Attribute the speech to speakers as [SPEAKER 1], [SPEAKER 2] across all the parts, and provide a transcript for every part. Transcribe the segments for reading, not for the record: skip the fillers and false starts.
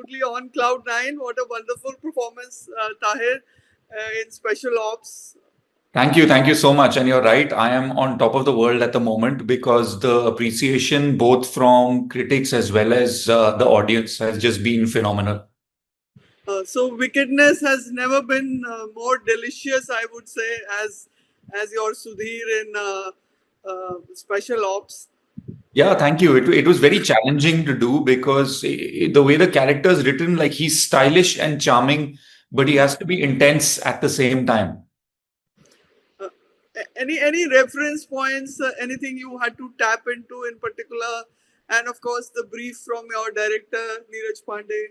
[SPEAKER 1] absolutely on cloud nine. What a wonderful performance, Tahir, in Special Ops.
[SPEAKER 2] Thank you so much. And you're right, I am on top of the world at the moment because the appreciation, both from critics as well as the audience, has just been phenomenal.
[SPEAKER 1] So wickedness has never been more delicious, I would say, as your Sudhir in Special Ops.
[SPEAKER 2] Yeah, thank you. It was very challenging to do because the way the character is written, like he's stylish and charming, but he has to be intense at the same time.
[SPEAKER 1] Uh, any reference points, anything you had to tap into in particular, and of course the brief from your director Neeraj Pandey.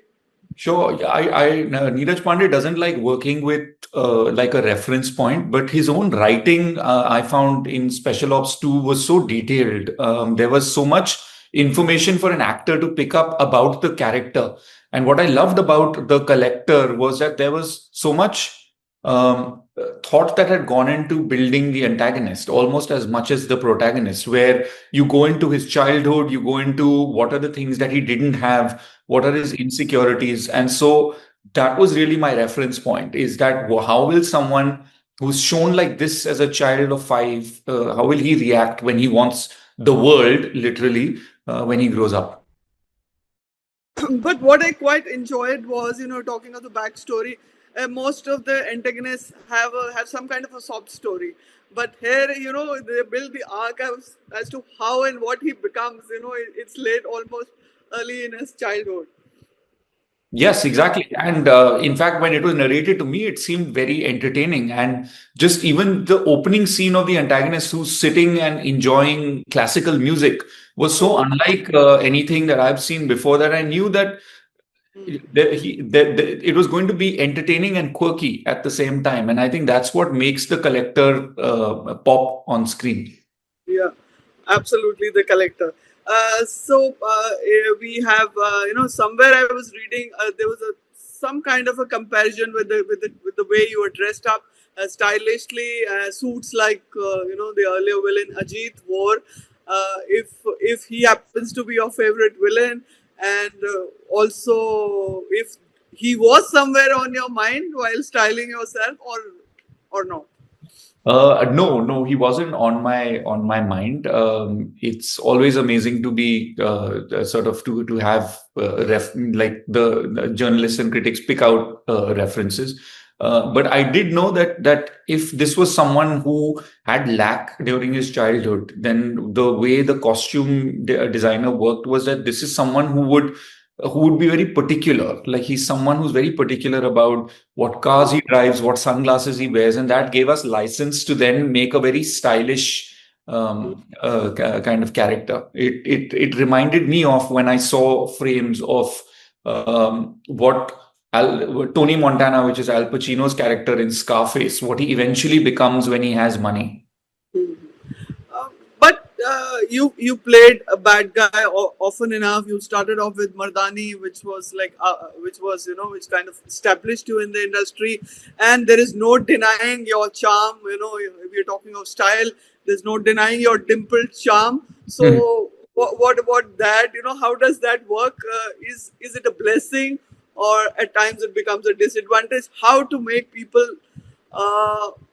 [SPEAKER 2] Sure. Neeraj Pandey doesn't like working with like a reference point, but his own writing, I found in Special Ops 2 was so detailed. There was so much information for an actor to pick up about the character. And what I loved about The Collector was that there was so much thought that had gone into building the antagonist, almost as much as the protagonist, where you go into his childhood, you go into what are the things that he didn't have, what are his insecurities. And so that was really my reference point, is that how will someone who's shown like this as a child of 5, how will he react when he wants the world, literally, when he grows up?
[SPEAKER 1] But what I quite enjoyed was, talking of the backstory. Most of the antagonists have some kind of a sob story, but here, they build the arc as to how and what he becomes. It's late, almost early in his childhood.
[SPEAKER 2] Yes, exactly. And in fact, when it was narrated to me, it seemed very entertaining. And just even the opening scene of the antagonist who's sitting and enjoying classical music was so unlike anything that I've seen before, that I knew that it was going to be entertaining and quirky at the same time. And I think that's what makes The Collector pop on screen.
[SPEAKER 1] Yeah, absolutely, The Collector. We have, somewhere I was reading, there was some kind of a comparison with the way you were dressed up, stylishly, suits like the earlier villain Ajit wore. If he happens to be your favorite villain, and also if he was somewhere on your mind while styling yourself, or not.
[SPEAKER 2] No, he wasn't on my mind. It's always amazing to be sort of to have like the journalists and critics pick out references. But I did know that if this was someone who had lack during his childhood, then the way the costume designer worked was that this is someone who would be very particular. Like he's someone who's very particular about what cars he drives, what sunglasses he wears, and that gave us license to then make a very stylish kind of character. It reminded me of when I saw frames of what Tony Montana, which is Al Pacino's character in Scarface, what he eventually becomes when he has money.
[SPEAKER 1] But you played a bad guy often enough. You started off with Mardani, which was which kind of established you in the industry, and there is no denying your charm. If you're talking of style, there's no denying your dimpled charm. So what about that? How does that work? Is it a blessing, or at times it becomes a disadvantage? How to make people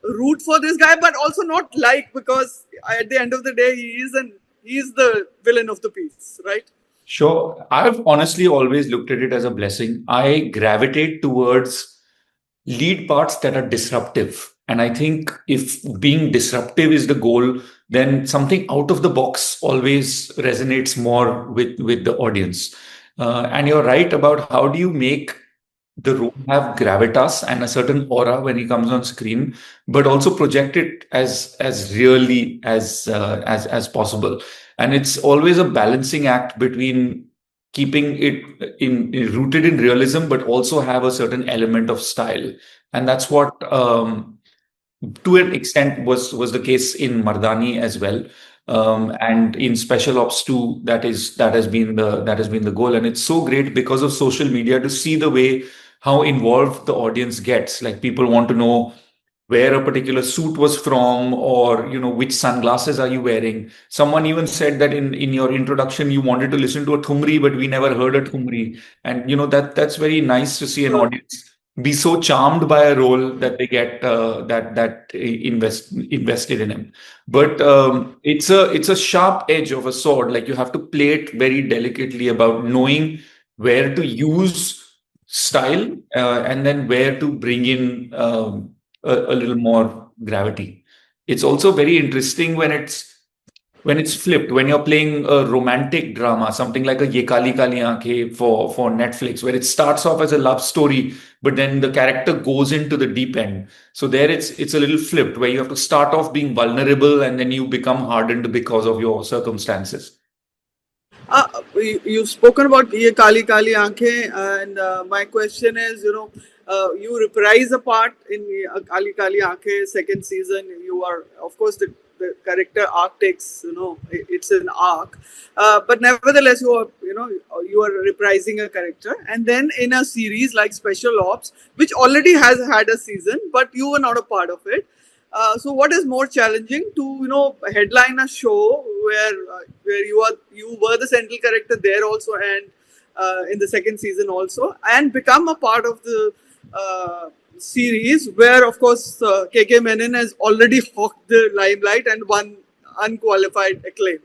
[SPEAKER 1] root for this guy, but also not like, because at the end of the day, he's the villain of the piece, right?
[SPEAKER 2] Sure. I've honestly always looked at it as a blessing. I gravitate towards lead parts that are disruptive. And I think if being disruptive is the goal, then something out of the box always resonates more with the audience. And you're right about how do you make the role have gravitas and a certain aura when he comes on screen, but also project it as really as possible. And it's always a balancing act between keeping it rooted in realism, but also have a certain element of style. And that's what, to an extent, was the case in Mardani as well. And in Special Ops 2, that has been the goal. And it's so great because of social media to see the way how involved the audience gets. Like people want to know where a particular suit was from, or which sunglasses are you wearing. Someone even said that in your introduction you wanted to listen to a thumri, but we never heard a thumri. And that's very nice to see an
[SPEAKER 1] Sure.
[SPEAKER 2] audience be so charmed by a role that they get invested in him. But it's a sharp edge of a sword. Like, you have to play it very delicately about knowing where to use style, and then where to bring in a little more gravity. It's also very interesting when it's flipped, when you're playing a romantic drama, something like a Ye Kali Kali Aankhein for Netflix, where it starts off as a love story, but then the character goes into the deep end. So there it's a little flipped, where you have to start off being vulnerable and then you become hardened because of your circumstances.
[SPEAKER 1] You've spoken about Ye Kali Kali Aankhein, and my question is, you reprise a part in Kali Kali Aankhein second season. You are, of course, the character arc takes, it's an arc, but nevertheless, you are reprising a character, and then in a series like Special Ops, which already has had a season, but you were not a part of it. So what is more challenging to headline a show where you were the central character there also, and in the second season also, and become a part of the series where, of course, KK Menon has already hawked the limelight and won unqualified acclaim.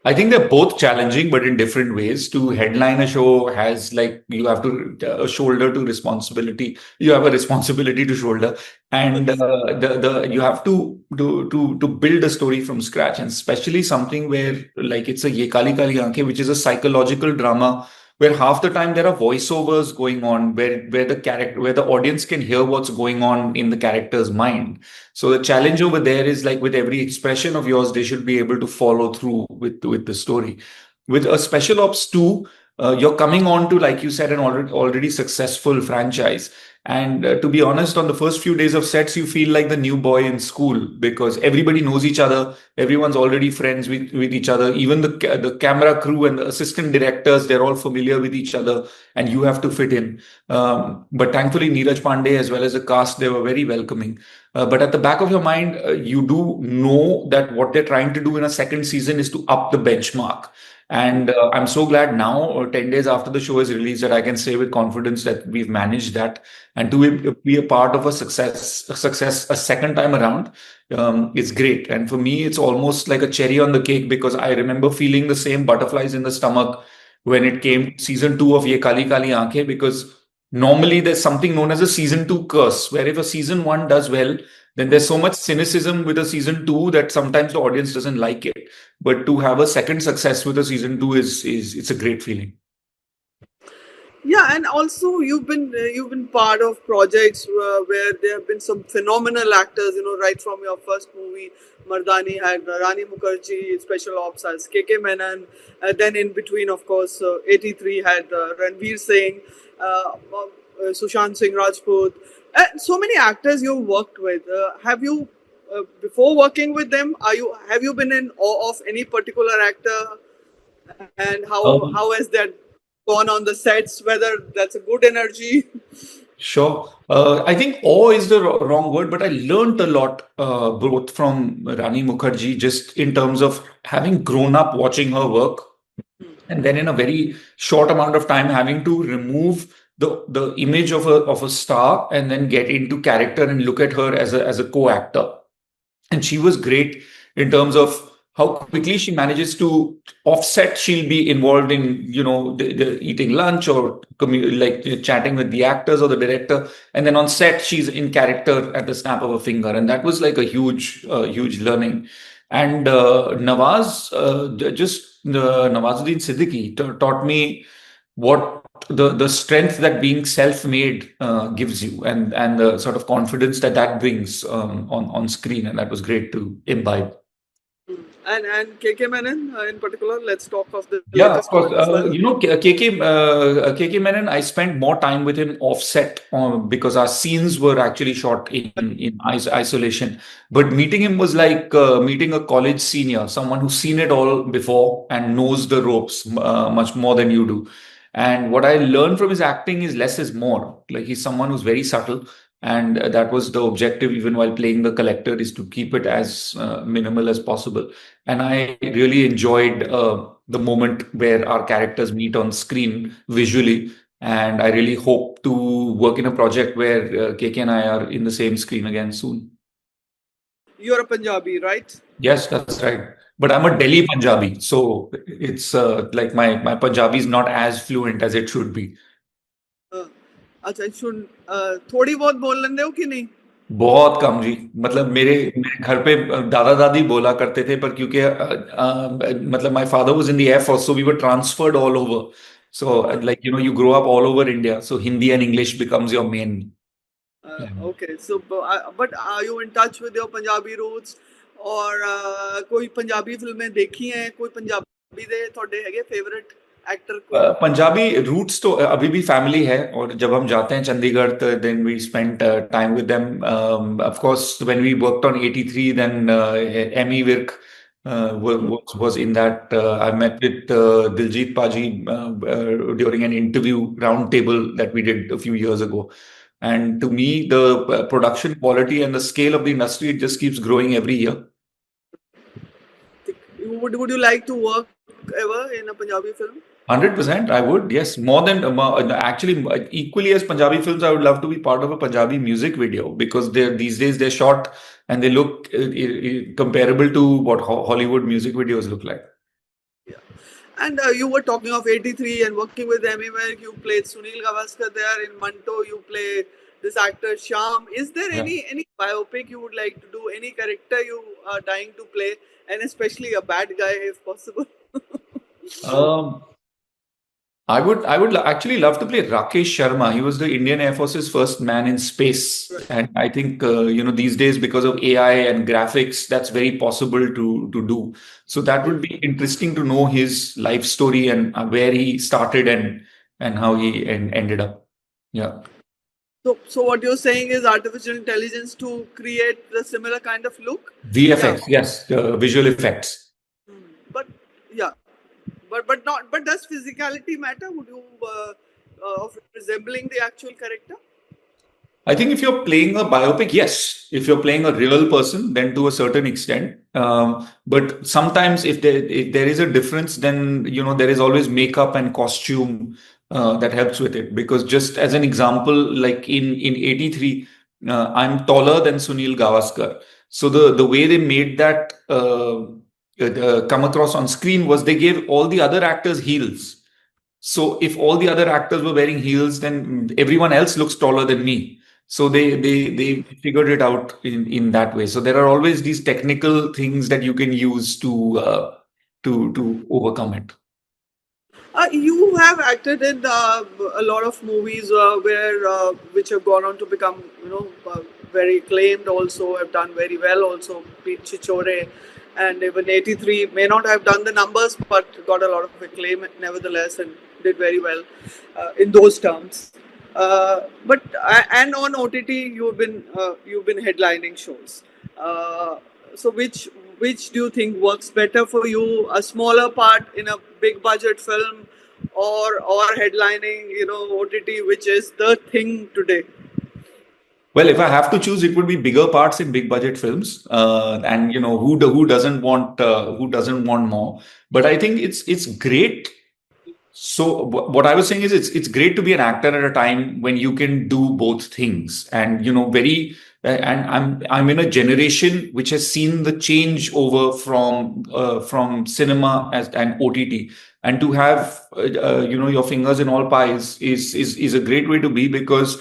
[SPEAKER 2] I think they're both challenging, but in different ways. To headline a show has, like, you have to shoulder to responsibility. You have a responsibility to shoulder, and the you have to build a story from scratch, and especially something where, like, it's a Ye Kali Kali Aankhein, which is a psychological drama where half the time there are voiceovers going on, where the audience can hear what's going on in the character's mind. So the challenge over there is, like, with every expression of yours, they should be able to follow through with the story. With a Special Ops 2, you're coming on to, like you said, an already successful franchise. And to be honest, on the first few days of sets, you feel like the new boy in school, because everybody knows each other. Everyone's already friends with each other. Even the camera crew and the assistant directors, they're all familiar with each other, and you have to fit in. But thankfully, Neeraj Pandey, as well as the cast, they were very welcoming. But at the back of your mind, you do know that what they're trying to do in a second season is to up the benchmark. And I'm so glad now, 10 days after the show is released, that I can say with confidence that we've managed that. And to be a part of a success a second time around, is great. And for me, it's almost like a cherry on the cake, because I remember feeling the same butterflies in the stomach when it came to season 2 of Ye Kali Kali Aankhein, because normally there's something known as a season 2 curse, where if a season 1 does well, then there's so much cynicism with a season 2 that sometimes the audience doesn't like it. But to have a second success with a season 2 is it's a great feeling.
[SPEAKER 1] Yeah, and also you've been part of projects where there have been some phenomenal actors. Right from your first movie, Mardani had Rani Mukherjee. Special Ops has KK Menon. Then in between, of course, 83 had Ranveer Singh, Sushant Singh Rajput. So many actors you've worked with. Have you, before working with them, have you been in awe of any particular actor, and how has that gone on the sets? Whether that's a good energy?
[SPEAKER 2] Sure. I think awe is the wrong word, but I learned a lot, both from Rani Mukherjee, just in terms of having grown up watching her work, and then in a very short amount of time having to remove the image of a star and then get into character and look at her as a co-actor. And she was great in terms of how quickly she manages to offset. She'll be involved in, the eating lunch, or like chatting with the actors or the director, and then on set she's in character at the snap of a finger, and that was like a huge learning. And Nawazuddin Siddiqui taught me what the strength that being self-made gives you, and the sort of confidence that brings on screen, and that was great to imbibe.
[SPEAKER 1] And KK Menon in particular. Let's talk of the
[SPEAKER 2] Yeah, of
[SPEAKER 1] latest
[SPEAKER 2] course.
[SPEAKER 1] one as well.
[SPEAKER 2] KK Menon, I spent more time with him offset, because our scenes were actually shot in isolation. But meeting him was like meeting a college senior, someone who's seen it all before and knows the ropes much more than you do. And what I learned from his acting is less is more. Like, he's someone who's very subtle, and that was the objective. Even while playing the collector, is to keep it as minimal as possible. And I really enjoyed the moment where our characters meet on screen visually. And I really hope to work in a project where KK and I are in the same screen again soon.
[SPEAKER 1] You're a Punjabi, right?
[SPEAKER 2] Yes, that's right. But I'm a Delhi Punjabi, so it's like my Punjabi is not as fluent as it should be.
[SPEAKER 1] Uh, अच्छा सुन थोड़ी बहुत बोल लेंदे हो कि नहीं?
[SPEAKER 2] बहुत कम जी। मतलब मेरे घर पे दादा दादी बोला करते थे, पर क्योंकि मतलब my father was in the air force, so we were transferred all over. So like you grow up all over India, so Hindi and English becomes your main language.
[SPEAKER 1] Okay, so but are you in touch with your Punjabi roots? और कोई पंजाबी फिल्में देखी हैं? कोई पंजाबी दे थोड़े हैगे favourite actor कोई?
[SPEAKER 2] Punjabi roots तो अभी भी फैमिली है, और जब हम जाते हैं चंडीगढ़ तो then we spend time with them. Of course when we worked on 83, then Ammy Virk was in that. I met with Diljit Paji during an interview roundtable that we did a few years ago. And to me, the production quality and the scale of the industry, it just keeps growing every year.
[SPEAKER 1] Would you like to work ever in a Punjabi film?
[SPEAKER 2] 100%, I would. Yes, more than actually equally as Punjabi films, I would love to be part of a Punjabi music video, because these days they're short and they look comparable to what Hollywood music videos look like.
[SPEAKER 1] Yeah. And you were talking of 83 and working with Emmy Werk. You played Sunil Gavaskar there. In Manto, you play this actor Shyam. Is there
[SPEAKER 2] Yeah.
[SPEAKER 1] any biopic you would like to do? Any character you are dying to play, and especially a bad guy if possible?
[SPEAKER 2] Um, I would actually love to play Rakesh Sharma. He was the Indian Air Force's first man in space,
[SPEAKER 1] Right.
[SPEAKER 2] and I think these days, because of AI and graphics, that's very possible to do. So that would be interesting to know his life story and where he started and how he ended up. Yeah,
[SPEAKER 1] So what you're saying is artificial intelligence to create the similar kind of look? Yeah.
[SPEAKER 2] VFX, yes, visual effects.
[SPEAKER 1] But yeah, but not. But does physicality matter? Would you of resembling the actual character?
[SPEAKER 2] I think if you're playing a biopic, yes. If you're playing a real person, then to a certain extent. But sometimes if there is a difference, then there is always makeup and costume that helps with it. Because just as an example, like in 83, I'm taller than Sunil Gavaskar. So the way they made that come across on screen was they gave all the other actors heels. So if all the other actors were wearing heels, then everyone else looks taller than me. So they figured it out in that way. So there are always these technical things that you can use to overcome it.
[SPEAKER 1] You have acted in a lot of movies where which have gone on to become very acclaimed. Also have done very well. Also Pete Chichore and even 83 may not have done the numbers, but got a lot of acclaim nevertheless and did very well in those terms. But and on OTT you've been headlining shows. So which do you think works better for you? A smaller part in a big budget film, or headlining OTT, which is the thing today?
[SPEAKER 2] Well, if I have to choose, it would be bigger parts in big budget films, and who doesn't want more. But I think it's great. So what I was saying is it's great to be an actor at a time when you can do both things, and and I'm in a generation which has seen the change over from cinema and OTT, and to have your fingers in all pies is a great way to be, because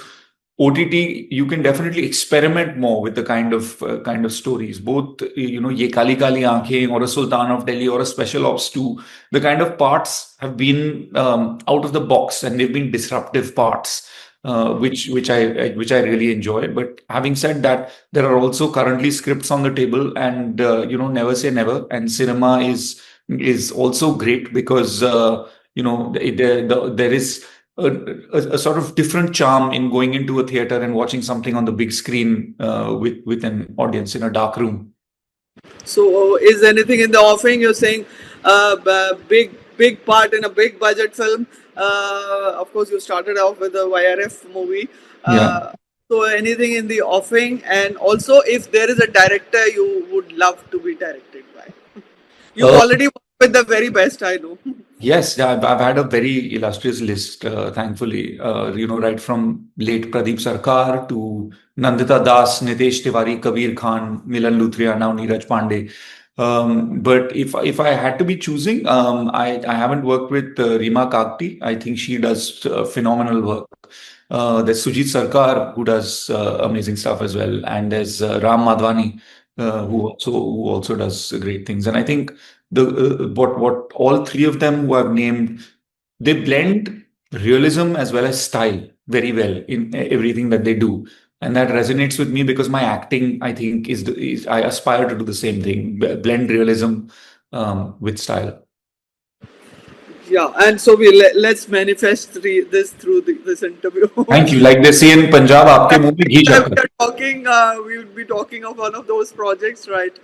[SPEAKER 2] OTT, you can definitely experiment more with the kind of stories. Both Ye Kali Kali Aankhein or a Sultan of Delhi or a Special Ops 2, the kind of parts have been out of the box, and they've been disruptive parts, which I really enjoy. But having said that, there are also currently scripts on the table, and never say never. And cinema is also great, because there is a sort of different charm in going into a theater and watching something on the big screen with an audience in a dark room.
[SPEAKER 1] So is anything in the offing? You're saying big part in a big budget film. Of course, you started off with a YRF movie.
[SPEAKER 2] Yeah.
[SPEAKER 1] So anything in the offing, and also if there is a director you would love to be directed by. You've
[SPEAKER 2] Uh,
[SPEAKER 1] already worked with the very best, I know.
[SPEAKER 2] Yes, yeah, I've had a very illustrious list, thankfully. Right from late Pradeep Sarkar to Nandita Das, Nitesh Tiwari, Kabir Khan, Milan Luthria, now Neeraj Pandey. But if I had to be choosing, I haven't worked with Rima Kagti. I think she does phenomenal work. There's Sujit Sarkar who does amazing stuff as well, and there's Ram Madhwani who also does great things. And I think the what all three of them who I've named, they blend realism as well as style very well in everything that they do, and that resonates with me because my acting, I think, is I aspire to do the same thing, blend realism with style.
[SPEAKER 1] Yeah, and so let's manifest this through this interview.
[SPEAKER 2] Thank you. Like they say in Punjab, आपके मुंह में घी
[SPEAKER 1] Next time
[SPEAKER 2] शक्कर.
[SPEAKER 1] we are talking, we'll be talking of one of those projects, right?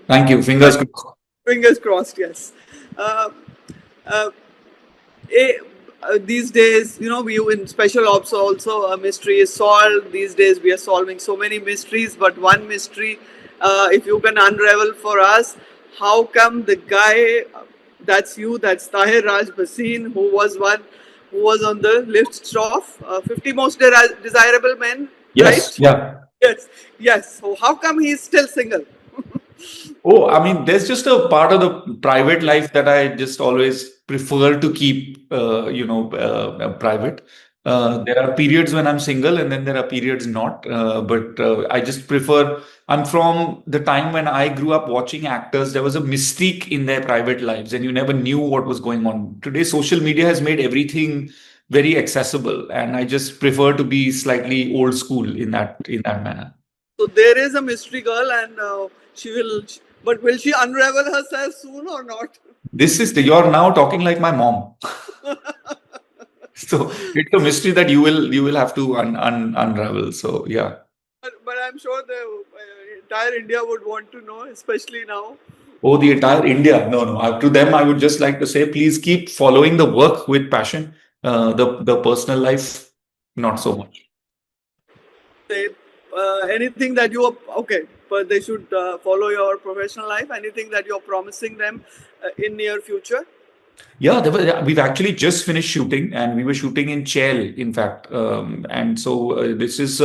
[SPEAKER 2] Thank you. Fingers
[SPEAKER 1] But
[SPEAKER 2] crossed.
[SPEAKER 1] fingers crossed, yes. Uh, uh, eh, these days, we in special ops also a mystery is solved. These days, we are solving so many mysteries, but one mystery, if you can unravel for us, how come the guy, that's you, that's Tahir Raj Bhasin, who was on the list of 50 most desirable men,
[SPEAKER 2] Yes.
[SPEAKER 1] right?
[SPEAKER 2] Yeah.
[SPEAKER 1] Yes, yes. So how come he's still single?
[SPEAKER 2] Oh, I mean, there's just a part of the private life that I just always prefer to keep, private. There are periods when I'm single, and then there are periods not. But I just prefer. I'm from the time when I grew up watching actors. There was a mystique in their private lives, and you never knew what was going on. Today, social media has made everything very accessible, and I just prefer to be slightly old school in that manner.
[SPEAKER 1] So there is a mystery girl, and she will. But will she unravel herself soon or not?
[SPEAKER 2] You're now talking like my mom. So it's a mystery that you will have to unravel. So yeah.
[SPEAKER 1] But I'm sure the entire India would want to know, especially now.
[SPEAKER 2] Oh, the entire India. No, no. To them, I would just like to say, please keep following the work with passion. The personal life, not so much.
[SPEAKER 1] Say anything that you are okay, but they should follow your professional life. Anything that you're promising them in near future.
[SPEAKER 2] Yeah, we've actually just finished shooting, and we were shooting in Chel, in fact. And so this is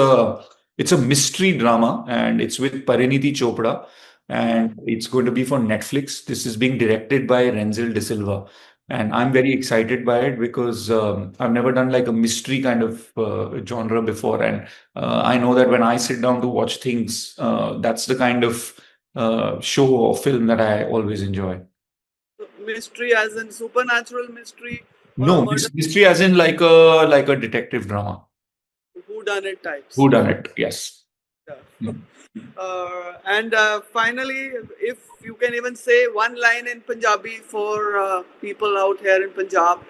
[SPEAKER 2] it's a mystery drama, and it's with Pariniti Chopra, and it's going to be for Netflix. This is being directed by Renzel De Silva, and I'm very excited by it because I've never done like a mystery kind of genre before, and I know that when I sit down to watch things, that's the kind of show or film that I always enjoy.
[SPEAKER 1] Mystery, as in supernatural mystery or a
[SPEAKER 2] No,
[SPEAKER 1] murder
[SPEAKER 2] mystery as in like a detective drama.
[SPEAKER 1] who done it types.
[SPEAKER 2] Who done it? Yes.
[SPEAKER 1] Yeah.
[SPEAKER 2] Mm.
[SPEAKER 1] And finally, if you can even say one line in Punjabi for people out here in Punjab,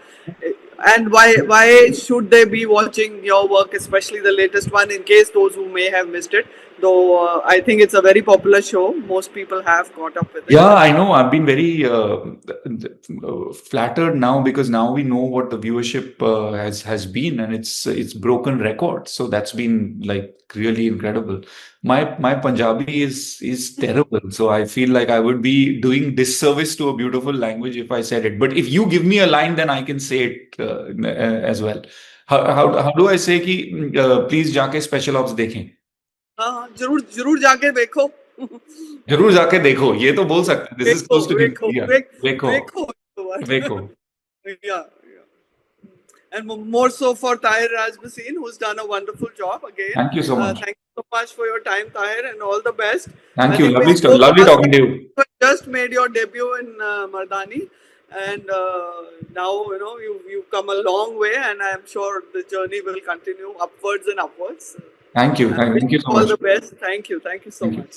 [SPEAKER 1] and why should they be watching your work, especially the latest one, in case those who may have missed it? Though I think it's a very popular show, most people have caught up with it.
[SPEAKER 2] Yeah, I know. I've been very flattered now because now we know what the viewership has been, and it's broken records. So that's been like really incredible. My Punjabi is terrible, so I feel like I would be doing disservice to a beautiful language if I said it. But if you give me a line, then I can say it as well. How do I say कि please जाके special ops देखें?
[SPEAKER 1] हाँ जरूर जरूर जाके देखो
[SPEAKER 2] जरूर जाके देखो ये तो बोल सकते हैं दिस इज
[SPEAKER 1] देखो
[SPEAKER 2] क्लोज टू
[SPEAKER 1] देखो
[SPEAKER 2] हिंदी देखो
[SPEAKER 1] देखो the word.
[SPEAKER 2] देखो
[SPEAKER 1] Yeah, yeah. And more so for Tahir Raj Bhasin, who's done a wonderful job again.
[SPEAKER 2] Thank you so much
[SPEAKER 1] Thank you so much for your time, Tahir, and all the best.
[SPEAKER 2] Thank
[SPEAKER 1] And
[SPEAKER 2] you
[SPEAKER 1] if we
[SPEAKER 2] lovely
[SPEAKER 1] spoke
[SPEAKER 2] lovely
[SPEAKER 1] last
[SPEAKER 2] talking
[SPEAKER 1] time,
[SPEAKER 2] to you
[SPEAKER 1] you had just made your debut in Mardani, and now you've come a long way, and I'm sure the journey will continue upwards and upwards.
[SPEAKER 2] Thank you
[SPEAKER 1] And wish
[SPEAKER 2] thank you
[SPEAKER 1] you
[SPEAKER 2] so
[SPEAKER 1] all
[SPEAKER 2] much
[SPEAKER 1] the best. Thank you so
[SPEAKER 2] thank you
[SPEAKER 1] much.